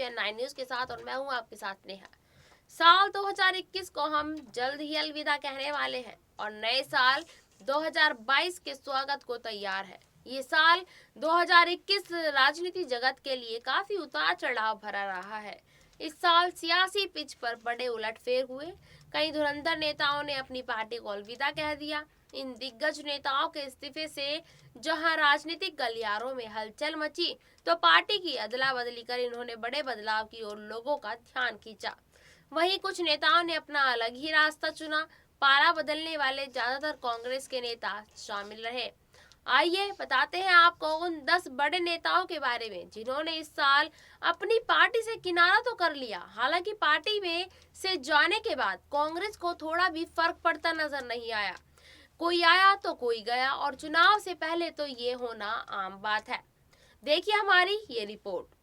N 9 news के साथ और मैं हूं आपके साथ नेहा। साल 2021 को हम जल्द ही अलविदा कहने वाले हैं और नए साल 2022 के स्वागत को तैयार है। ये साल 2021 राजनीति जगत के लिए काफी उतार चढ़ाव भरा रहा है। इस साल सियासी पिच पर बड़े उलटफेर हुए। कई धुरंधर नेताओं ने अपनी पार्टी को अलविदा कह दिया। इन दिग्गज नेताओं के इस्तीफे से जहां राजनीतिक गलियारों में हलचल मची, तो पार्टी की अदला बदली कर इन्होंने बड़े बदलाव की ओर लोगों का ध्यान खींचा। वहीं कुछ नेताओं ने अपना अलग ही रास्ता चुना। पारा बदलने वाले ज्यादातर कांग्रेस के नेता शामिल रहे। आइए बताते हैं आपको उन 10 बड़े नेताओं के बारे में जिन्होंने इस साल अपनी पार्टी से किनारा तो कर लिया। हालांकि पार्टी में से जाने के बाद कांग्रेस को थोड़ा भी फर्क पड़ता नजर नहीं आया। कोई आया तो कोई गया और चुनाव से पहले तो ये होना आम बात है। देखिए हमारी ये रिपोर्ट।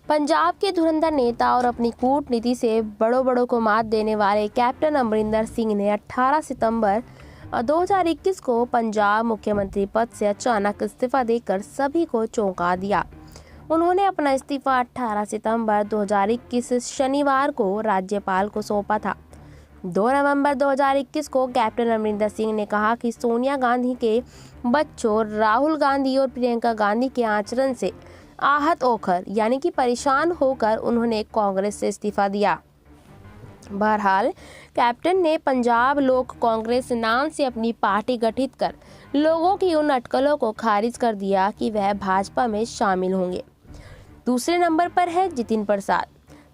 पंजाब के धुरंधर नेता और अपनी कूटनीति से बड़ों को मात देने वाले कैप्टन अमरिंदर सिंह ने 18 सितंबर 2021 को पंजाब मुख्यमंत्री पद से अचानक इस्तीफा देकर सभी को चौंका दिया। उन्होंने अपना इस्तीफा 18 सितंबर 2021 शनिवार को राज्यपाल को सौंपा था। 2 नवंबर 2021 को कैप्टन अमरिंदर सिंह ने कहा कि सोनिया गांधी के बच्चों राहुल गांधी और प्रियंका गांधी के आचरण से आहत होकर यानी कि परेशान होकर उन्होंने कांग्रेस से इस्तीफा दिया। बहरहाल कैप्टन ने पंजाब लोक कांग्रेस नाम से अपनी पार्टी गठित कर लोगों की उन अटकलों को खारिज कर दिया कि वह भाजपा में शामिल होंगे। दूसरे नंबर पर है जितिन प्रसाद।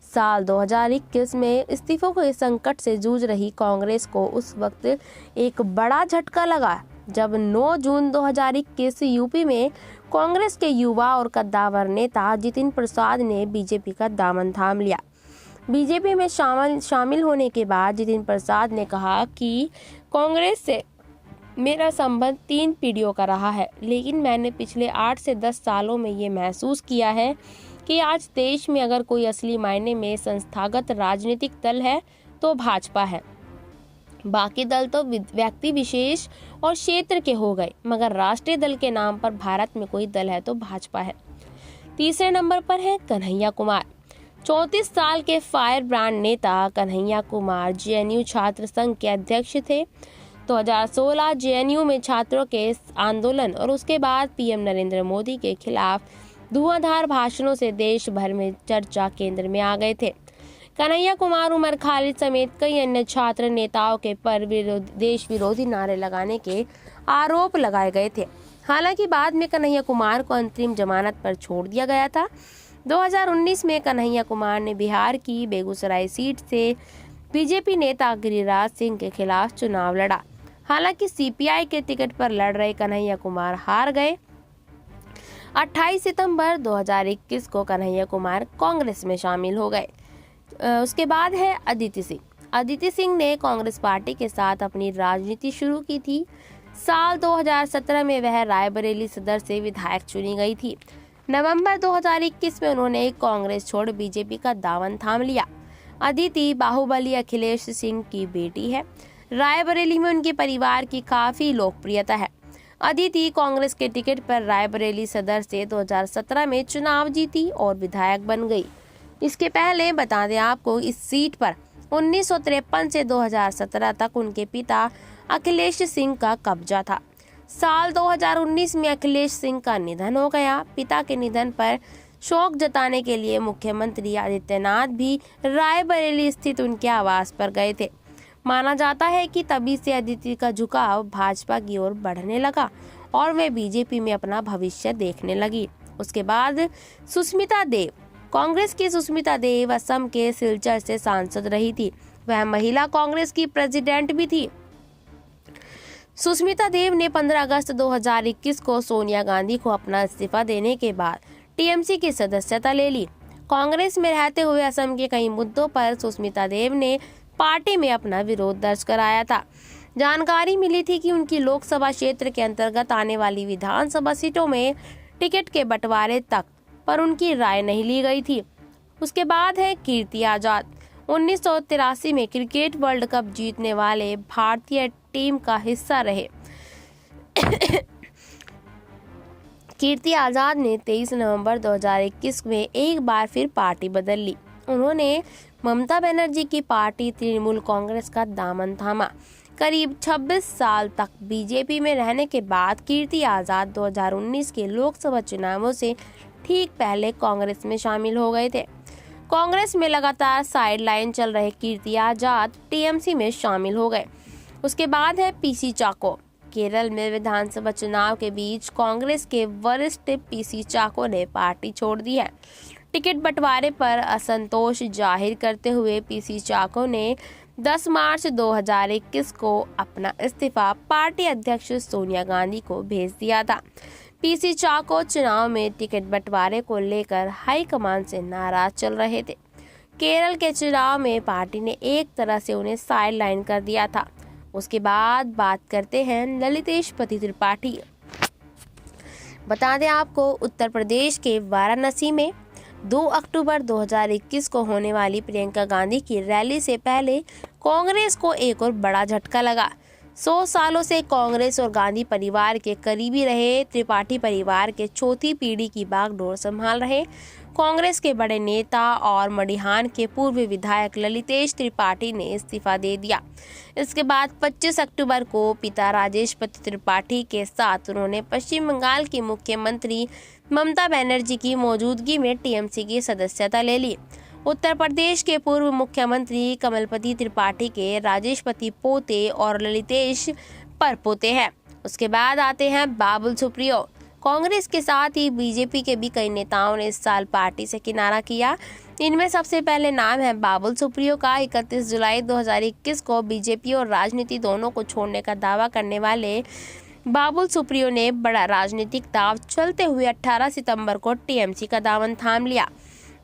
साल 2021 में इस्तीफों के संकट से जूझ रही कांग्रेस को उस वक्त एक बड़ा झटका लगा जब 9 जून 2021 यूपी में कांग्रेस के युवा और कद्दावर नेता जितिन प्रसाद ने बीजेपी का दामन थाम लिया। बीजेपी में शामिल होने के बाद जितिन प्रसाद ने कहा कि कांग्रेस से मेरा संबंध 3 पीढ़ियों का रहा है, लेकिन मैंने पिछले 8 से 10 सालों में ये महसूस किया है कि आज देश में अगर कोई असली मायने में संस्थागत राजनीतिक दल है तो भाजपा है। बाकी दल तो व्यक्ति विशेष और क्षेत्र के हो गए, मगर राष्ट्रीय दल के नाम पर भारत में कोई दल है तो भाजपा है। तीसरे नंबर पर है कन्हैया कुमार। 34 साल के फायर ब्रांड नेता कन्हैया कुमार जेएनयू छात्र संघ के अध्यक्ष थे। 2016 जेएनयू में छात्रों के आंदोलन और उसके बाद पीएम नरेंद्र मोदी के खिलाफ धुआंधार भाषणों से देश भर में चर्चा केंद्र में आ गए थे। कन्हैया कुमार, उमर खालिद समेत कई अन्य छात्र नेताओं के पर देश विरोधी नारे लगाने के आरोप लगाए गए थे। हालांकि बाद में कन्हैया कुमार को अंतरिम जमानत पर छोड़ दिया गया था। 2019 में कन्हैया कुमार ने बिहार की बेगूसराय सीट से बीजेपी नेता गिरिराज सिंह के खिलाफ चुनाव लड़ा। हालांकि सीपीआई के टिकट पर लड़ रहे कन्हैया कुमार हार गए। 28 सितंबर 2021 को कन्हैया कुमार कांग्रेस में शामिल हो गए। उसके बाद है अदिति सिंह। अदिति सिंह ने कांग्रेस पार्टी के साथ अपनी राजनीति शुरू की थी। साल 2017 में वह रायबरेली सदर से विधायक चुनी गई थी। नवंबर 2021 में उन्होंने कांग्रेस छोड़ बीजेपी का दामन थाम लिया। अदिति बाहुबली अखिलेश सिंह की बेटी है। रायबरेली में उनके परिवार की काफी लोकप्रियता है। अदिति कांग्रेस के टिकट पर रायबरेली सदर से 2017 में चुनाव जीती और विधायक बन गई। इसके पहले बता दें आपको, इस सीट पर 1953 से 2017 तक उनके पिता अखिलेश सिंह का कब्जा था। साल 2019 में अखिलेश सिंह का निधन हो गया। पिता के निधन पर शोक जताने के लिए मुख्यमंत्री आदित्यनाथ भी रायबरेली स्थित उनके आवास पर गए थे। माना जाता है कि तभी से अदिति का झुकाव भाजपा की ओर बढ़ने लगा और वे बीजेपी में अपना भविष्य देखने लगी। उसके बाद सुष्मिता देव। कांग्रेस की सुष्मिता देव असम के सिलचर से सांसद रही थी। वह महिला कांग्रेस की प्रेसिडेंट भी थी। सुष्मिता देव ने 15 अगस्त 2021 को सोनिया गांधी को अपना इस्तीफा देने के बाद टीएमसी की सदस्यता ले ली। कांग्रेस में रहते हुए असम के कई मुद्दों पर सुष्मिता देव ने पार्टी में अपना विरोध दर्ज कराया था। जानकारी मिली थी कि उनकी लोकसभा क्षेत्र के अंतर्गत आने वाली विधानसभा सीटों में टिकट के बंटवारे तक पर उनकी राय नहीं ली गई थी। उसके बाद है कीर्ति आजाद। 1983 में क्रिकेट वर्ल्ड कप जीतने वाले भारतीय टीम का हिस्सा रहे कीर्ति आजाद ने 23 नवंबर 2021 में एक बार फिर पार्टी बदल ली। उन्होंने ममता बनर्जी की पार्टी तृणमूल कांग्रेस का दामन थामा। करीब 26 साल तक बीजेपी में रहने के बाद कीर्ति आजाद 2019 के लोकसभा चुनावों से ठीक पहले कांग्रेस में शामिल हो गए थे। कांग्रेस में लगातार साइडलाइन चल रहे कीर्ति आजाद टीएमसी में शामिल हो गए। उसके बाद है पीसी चाको। केरल में विधानसभा चुनाव के बीच कांग्रेस के वरिष्ठ पीसी चाको ने पार्टी छोड़ दी है। टिकट बंटवारे पर असंतोष जाहिर करते हुए पीसी चाको ने 10 मार्च 2021 को अपना इस्तीफा पार्टी अध्यक्ष सोनिया गांधी को भेज दिया था। पीसी चाको चुनाव में टिकट बंटवारे को लेकर हाईकमान से नाराज चल रहे थे। केरल के चुनाव में पार्टी ने एक तरह से उन्हें साइडलाइन कर दिया था। उसके बाद बात करते हैं ललितेश पति त्रिपाठी। बता दें आपको, उत्तर प्रदेश के वाराणसी में 2 अक्टूबर 2021 को होने वाली प्रियंका गांधी की रैली से पहले कांग्रेस को एक और बड़ा झटका लगा। 100 सालों से कांग्रेस और गांधी परिवार के करीबी रहे त्रिपाठी परिवार के चौथी पीढ़ी की बागडोर संभाल रहे कांग्रेस के बड़े नेता और मडिहान के पूर्व विधायक ललितेश त्रिपाठी ने इस्तीफा दे दिया। इसके बाद 25 अक्टूबर को पिता राजेश पति त्रिपाठी के साथ उन्होंने पश्चिम बंगाल की मुख्यमंत्री ममता बनर्जी की मौजूदगी में टीएमसी की सदस्यता ले ली। उत्तर प्रदेश के पूर्व मुख्यमंत्री कमलपति त्रिपाठी के राजेश पति पोते और ललितेश परपोते हैं। उसके बाद आते हैं बाबुल सुप्रियो। कांग्रेस के साथ ही बीजेपी के भी कई नेताओं ने इस साल पार्टी से किनारा किया। इनमें सबसे पहले नाम है बाबुल सुप्रियो का। 31 जुलाई 2021 को बीजेपी और राजनीति दोनों को छोड़ने का दावा करने वाले बाबुल सुप्रियो ने बड़ा राजनीतिक दांव चलते हुए 18 सितंबर को टीएमसी का दामन थाम लिया।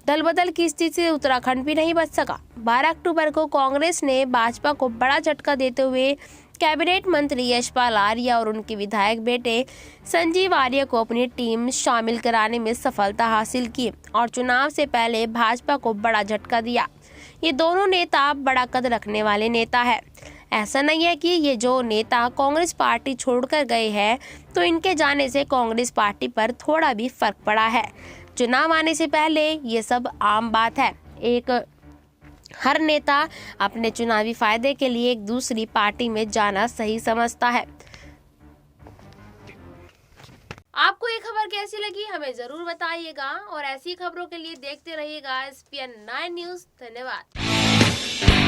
दल बदल की स्थिति से उत्तराखंड भी नहीं बच सका। 12 अक्टूबर को कांग्रेस ने भाजपा को बड़ा झटका देते हुए कैबिनेट मंत्री यशपाल आर्य और उनके विधायक बेटे संजीव आर्य को अपनी टीम शामिल कराने में सफलता हासिल की और चुनाव से पहले भाजपा को बड़ा झटका दिया। ये दोनों नेता बड़ा कद रखने वाले नेता है। ऐसा नहीं है कि ये जो नेता कांग्रेस पार्टी छोड़कर गए हैं तो इनके जाने से कांग्रेस पार्टी पर थोड़ा भी फर्क पड़ा है। चुनाव आने से पहले ये सब आम बात है। हर नेता अपने चुनावी फायदे के लिए एक दूसरी पार्टी में जाना सही समझता है। आपको ये खबर कैसी लगी हमें जरूर बताइएगा और ऐसी खबरों के लिए देखते रहिएगा SPN 9 न्यूज। धन्यवाद।